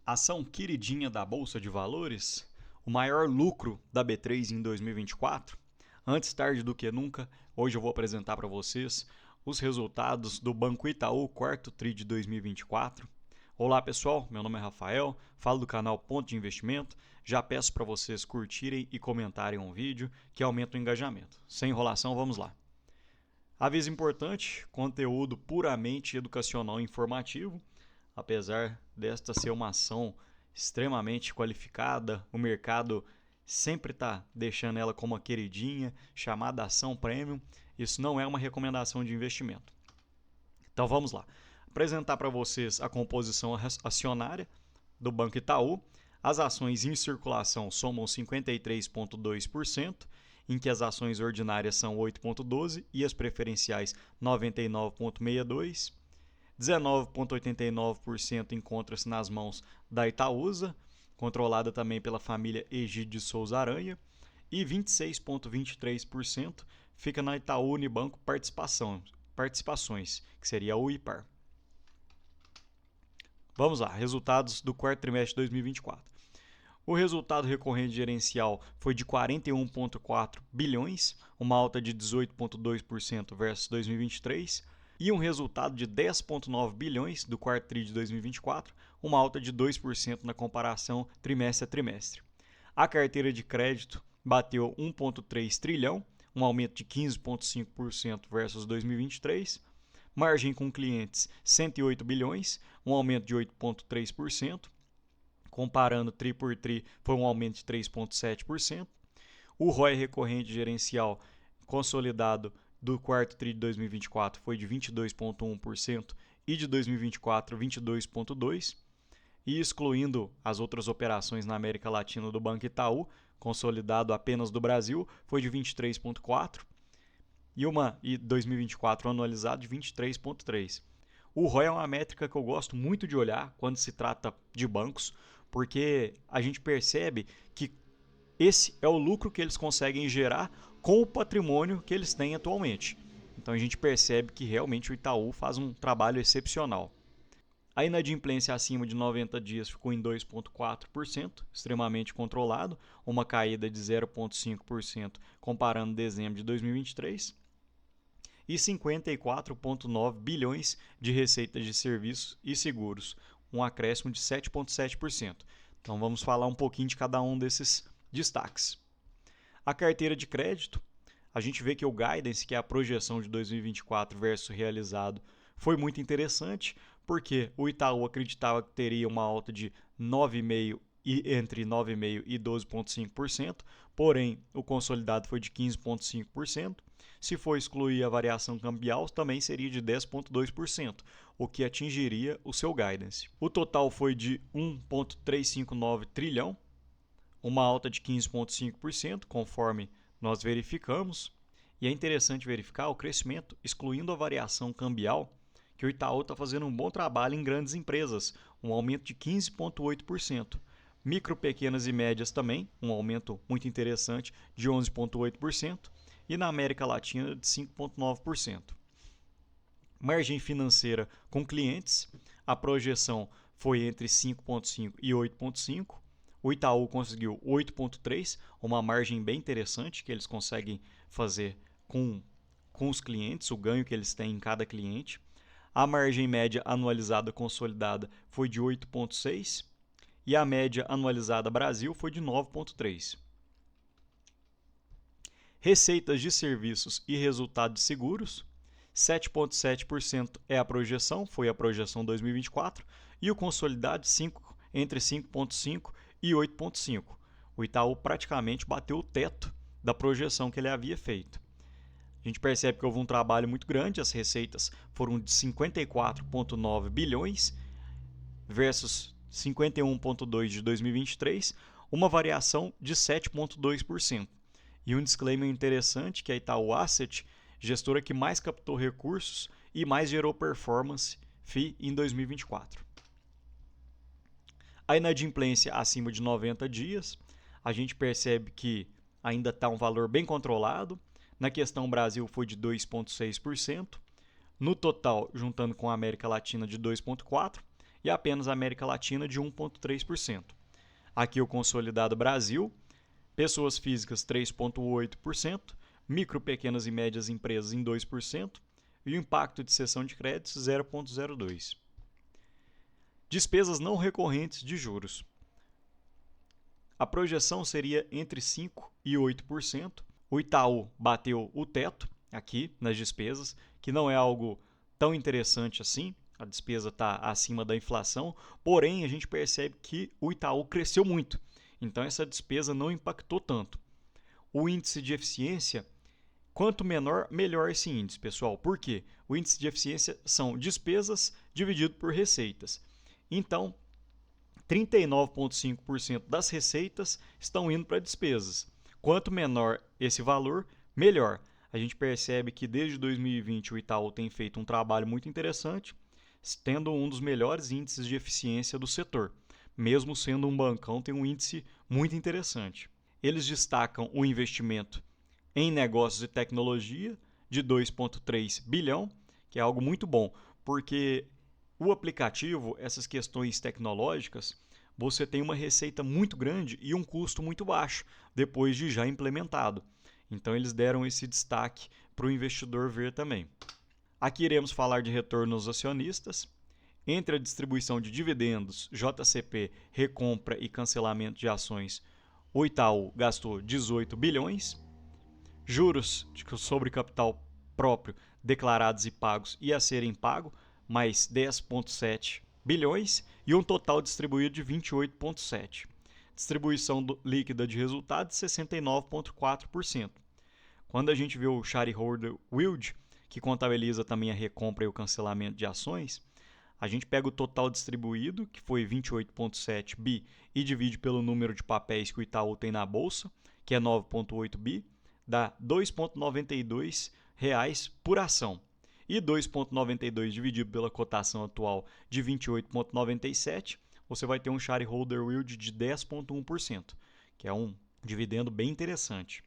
Ação queridinha da Bolsa de Valores, o maior lucro da B3 em 2024. Antes tarde do que nunca, hoje eu vou apresentar para vocês os resultados do Banco Itaú, quarto TRI de 2024. Olá pessoal, meu nome é Rafael, falo do canal Ponto de Investimento. Já peço para vocês curtirem e comentarem o vídeo, que aumenta o engajamento. Sem enrolação, vamos lá. Aviso importante, conteúdo puramente educacional e informativo. Apesar desta ser uma ação extremamente qualificada, o mercado sempre está deixando ela como uma queridinha, chamada ação premium. Isso não é uma recomendação de investimento. Então vamos lá. Apresentar para vocês a composição acionária do Banco Itaú. As ações em circulação somam 53,2%, em que as ações ordinárias são 8,12% e as preferenciais 99,62%. 19,89% encontra-se nas mãos da Itaúsa, controlada também pela família Egídio de Souza Aranha, e 26,23% fica na Itaú Unibanco Participações, que seria o IPAR. Vamos lá, resultados do quarto trimestre de 2024. O resultado recorrente gerencial foi de 41,4 bilhões, uma alta de 18,2% versus 2023, e um resultado de 10,9 bilhões do quarto TRI de 2024, uma alta de 2% na comparação trimestre a trimestre. A carteira de crédito bateu 1,3 trilhão, um aumento de 15,5% versus 2023. Margem com clientes 108 bilhões, um aumento de 8,3%. Comparando TRI por TRI, foi um aumento de 3,7%. O ROI recorrente gerencial consolidado do quarto TRI de 2024 foi de 22,1% e de 2024, 22,2%. E excluindo as outras operações na América Latina do Banco Itaú, consolidado apenas do Brasil, foi de 23,4%. E 2024 anualizado de 23,3%. O ROI é uma métrica que eu gosto muito de olhar quando se trata de bancos, porque a gente percebe que esse é o lucro que eles conseguem gerar com o patrimônio que eles têm atualmente. Então a gente percebe que realmente o Itaú faz um trabalho excepcional. A inadimplência acima de 90 dias ficou em 2,4%, extremamente controlado, uma caída de 0,5% comparando dezembro de 2023. E 54,9 bilhões de receitas de serviços e seguros, um acréscimo de 7,7%. Então vamos falar um pouquinho de cada um desses destaques. A carteira de crédito, a gente vê que o guidance, que é a projeção de 2024 versus realizado, foi muito interessante, porque o Itaú acreditava que teria uma alta de 9,5% e entre 9,5% e 12,5%, porém o consolidado foi de 15,5%. Se for excluir a variação cambial, também seria de 10,2%, o que atingiria o seu guidance. O total foi de 1,359 trilhão, uma alta de 15,5%, conforme nós verificamos. E é interessante verificar o crescimento, excluindo a variação cambial, que o Itaú está fazendo um bom trabalho em grandes empresas, um aumento de 15,8%. Micro, pequenas e médias também, um aumento muito interessante de 11,8%. E na América Latina de 5,9%. Margem financeira com clientes, a projeção foi entre 5,5% e 8,5%. O Itaú conseguiu 8,3%, uma margem bem interessante que eles conseguem fazer com os clientes, o ganho que eles têm em cada cliente. A margem média anualizada consolidada foi de 8,6% e a média anualizada Brasil foi de 9,3%. Receitas de serviços e resultado de seguros, 7,7% é a projeção, foi a projeção 2024, e o consolidado entre 5,5% e 8,5%. O Itaú praticamente bateu o teto da projeção que ele havia feito. A gente percebe que houve um trabalho muito grande, as receitas foram de 54,9 bilhões versus 51,2 de 2023, uma variação de 7,2%. E um disclaimer interessante que a Itaú Asset, gestora que mais captou recursos e mais gerou performance FII em 2024. A inadimplência acima de 90 dias, a gente percebe que ainda está um valor bem controlado. Na questão Brasil foi de 2,6%. No total, juntando com a América Latina, de 2,4%. e apenas a América Latina de 1,3%. Aqui o consolidado Brasil, pessoas físicas 3,8%, micro, pequenas e médias empresas em 2% e o impacto de cessão de créditos 0,02%. Despesas não recorrentes de juros. A projeção seria entre 5% e 8%. O Itaú bateu o teto aqui nas despesas, que não é algo tão interessante assim. A despesa está acima da inflação, porém a gente percebe que o Itaú cresceu muito. Então essa despesa não impactou tanto. O índice de eficiência, quanto menor, melhor esse índice, pessoal. Por quê? O índice de eficiência são despesas dividido por receitas. Então, 39,5% das receitas estão indo para despesas. Quanto menor esse valor, melhor. A gente percebe que desde 2020 o Itaú tem feito um trabalho muito interessante, tendo um dos melhores índices de eficiência do setor. Mesmo sendo um bancão, tem um índice muito interessante. Eles destacam o investimento em negócios e tecnologia de 2,3 bilhão, que é algo muito bom, porque o aplicativo, essas questões tecnológicas, você tem uma receita muito grande e um custo muito baixo, depois de já implementado. Então eles deram esse destaque para o investidor ver também. Aqui iremos falar de retorno aos acionistas. Entre a distribuição de dividendos, JCP, recompra e cancelamento de ações, o Itaú gastou 18 bilhões. Juros sobre capital próprio declarados e pagos e a serem pagos, mais 10,7 bilhões e um total distribuído de 28,7. Distribuição líquida de resultado de 69,4%. Quando a gente vê o shareholder yield, que contabiliza também a recompra e o cancelamento de ações, a gente pega o total distribuído, que foi 28,7 bi, e divide pelo número de papéis que o Itaú tem na bolsa, que é 9,8 bi, dá R$ 2,92 por ação. E 2,92 dividido pela cotação atual de 28,97, você vai ter um shareholder yield de 10,1%, que é um dividendo bem interessante.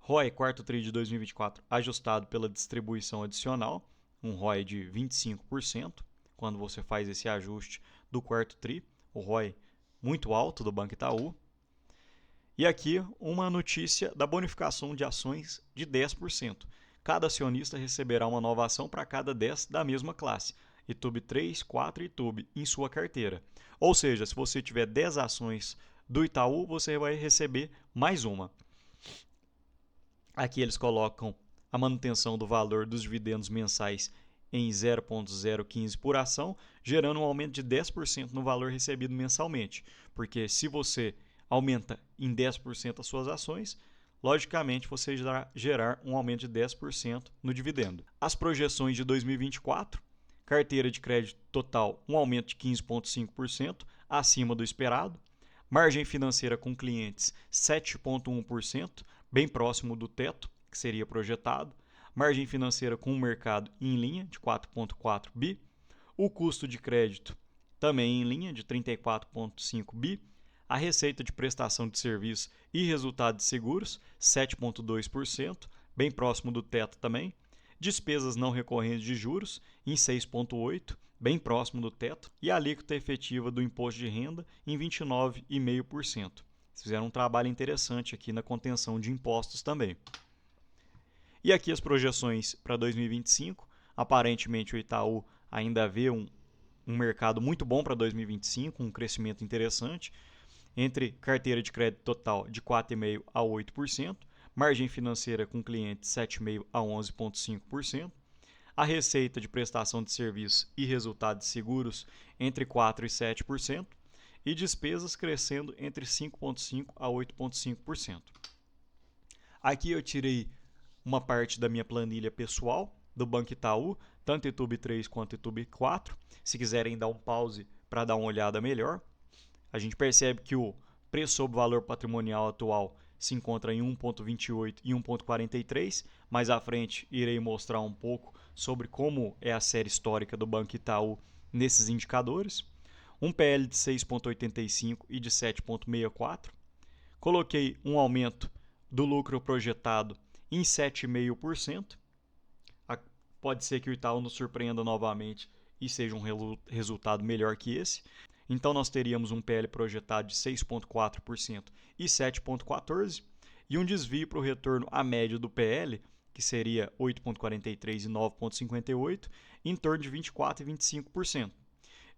ROI, quarto TRI de 2024, ajustado pela distribuição adicional, um ROI de 25%, quando você faz esse ajuste do quarto TRI, o ROI muito alto do Banco Itaú. E aqui uma notícia da bonificação de ações de 10%. Cada acionista receberá uma nova ação para cada 10 da mesma classe, ITUB 3, 4 e ITUB, em sua carteira. Ou seja, se você tiver 10 ações do Itaú, você vai receber mais uma. Aqui eles colocam a manutenção do valor dos dividendos mensais em 0,015 por ação, gerando um aumento de 10% no valor recebido mensalmente. Porque se você aumenta em 10% as suas ações, logicamente você irá gerar um aumento de 10% no dividendo. As projeções de 2024, carteira de crédito total, um aumento de 15,5%, acima do esperado. Margem financeira com clientes, 7,1%, bem próximo do teto, que seria projetado. Margem financeira com o mercado em linha, de 4,4 bi. O custo de crédito também em linha, de 34,5 bi. A receita de prestação de serviços e resultado de seguros, 7,2%, bem próximo do teto também. Despesas não recorrentes de juros, em 6,8%, bem próximo do teto. E a alíquota efetiva do imposto de renda, em 29,5%. Fizeram um trabalho interessante aqui na contenção de impostos também. E aqui as projeções para 2025. Aparentemente o Itaú ainda vê um mercado muito bom para 2025, um crescimento interessante, entre carteira de crédito total de 4,5% a 8%, margem financeira com clientes 7,5% a 11,5%, a receita de prestação de serviços e resultado de seguros entre 4% e 7%, e despesas crescendo entre 5,5% a 8,5%. Aqui eu tirei uma parte da minha planilha pessoal do Banco Itaú, tanto ITUB 3 quanto ITUB 4. Se quiserem dar um pause para dar uma olhada melhor, a gente percebe que o preço sobre valor patrimonial atual se encontra em 1,28 e 1,43. Mais à frente irei mostrar um pouco sobre como é a série histórica do Banco Itaú nesses indicadores. Um PL de 6,85 e de 7,64. Coloquei um aumento do lucro projetado em 7,5%. Pode ser que o Itaú nos surpreenda novamente e seja um resultado melhor que esse. Então nós teríamos um PL projetado de 6,4% e 7,14%, e um desvio para o retorno à média do PL, que seria 8,43% e 9,58%, em torno de 24% e 25%.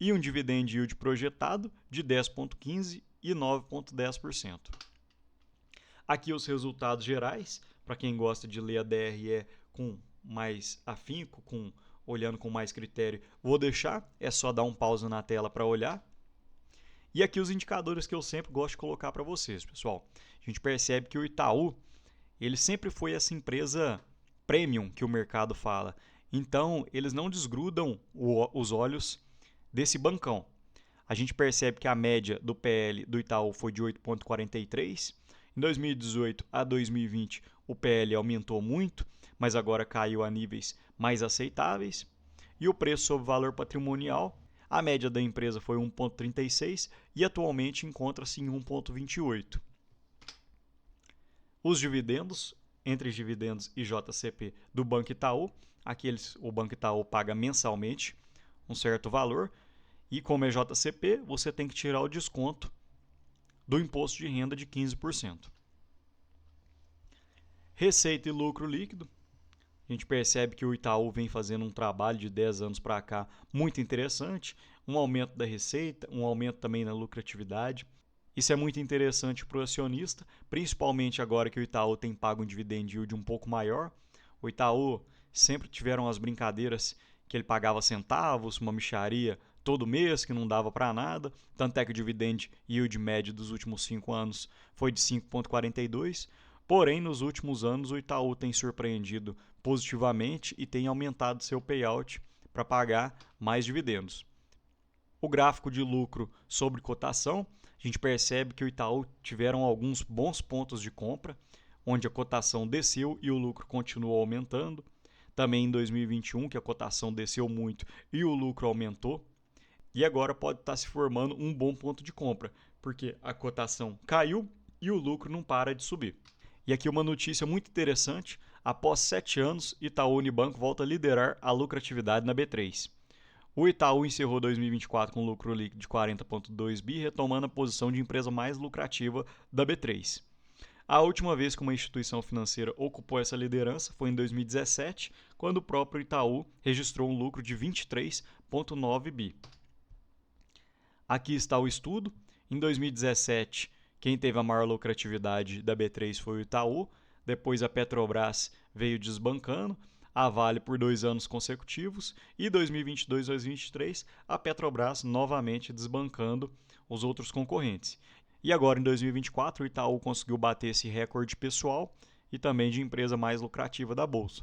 E um dividend yield projetado de 10,15% e 9,10%. Aqui os resultados gerais, para quem gosta de ler a DRE com mais afinco, olhando com mais critério, vou deixar, é só dar um pause na tela para olhar. E aqui os indicadores que eu sempre gosto de colocar para vocês, pessoal. A gente percebe que o Itaú, ele sempre foi essa empresa premium que o mercado fala. Então, eles não desgrudam os olhos desse bancão. A gente percebe que a média do PL do Itaú foi de 8,43. Em 2018 a 2020, o PL aumentou muito, mas agora caiu a níveis mais aceitáveis. E o preço sobre valor patrimonial, a média da empresa foi 1,36 e atualmente encontra-se em 1,28. Os dividendos, entre dividendos e JCP do Banco Itaú, o Banco Itaú paga mensalmente um certo valor, e como é JCP, você tem que tirar o desconto do imposto de renda de 15%. Receita e lucro líquido. A gente percebe que o Itaú vem fazendo um trabalho de 10 anos para cá muito interessante, um aumento da receita, um aumento também na lucratividade. Isso é muito interessante para o acionista, principalmente agora que o Itaú tem pago um dividend yield um pouco maior. O Itaú sempre tiveram as brincadeiras que ele pagava centavos, uma mixaria todo mês, que não dava para nada. Tanto é que o dividend yield médio dos últimos 5 anos foi de 5,42. Porém, nos últimos anos, o Itaú tem surpreendido positivamente e tem aumentado seu payout para pagar mais dividendos. O gráfico de lucro sobre cotação, a gente percebe que o Itaú tiveram alguns bons pontos de compra, onde a cotação desceu e o lucro continuou aumentando. Também em 2021, que a cotação desceu muito e o lucro aumentou. E agora pode estar se formando um bom ponto de compra, porque a cotação caiu e o lucro não para de subir. E aqui uma notícia muito interessante: após 7 anos, Itaú Unibanco volta a liderar a lucratividade na B3. O Itaú encerrou 2024 com lucro líquido de 40,2 bi, retomando a posição de empresa mais lucrativa da B3. A última vez que uma instituição financeira ocupou essa liderança foi em 2017, quando o próprio Itaú registrou um lucro de 23,9 bi. Aqui está o estudo. Em 2017, quem teve a maior lucratividade da B3 foi o Itaú, depois a Petrobras veio desbancando, a Vale por 2 anos consecutivos, e 2022 e 2023 a Petrobras novamente desbancando os outros concorrentes. E agora em 2024 o Itaú conseguiu bater esse recorde pessoal e também de empresa mais lucrativa da Bolsa.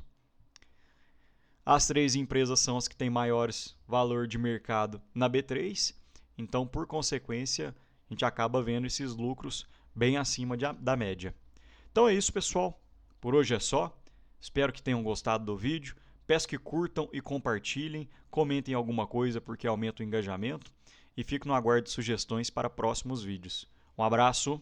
As 3 empresas são as que têm maiores valor de mercado na B3, então por consequência a gente acaba vendo esses lucros bem acima da média. Então é isso, pessoal. Por hoje é só. Espero que tenham gostado do vídeo. Peço que curtam e compartilhem, comentem alguma coisa porque aumenta o engajamento e fico no aguardo de sugestões para próximos vídeos. Um abraço!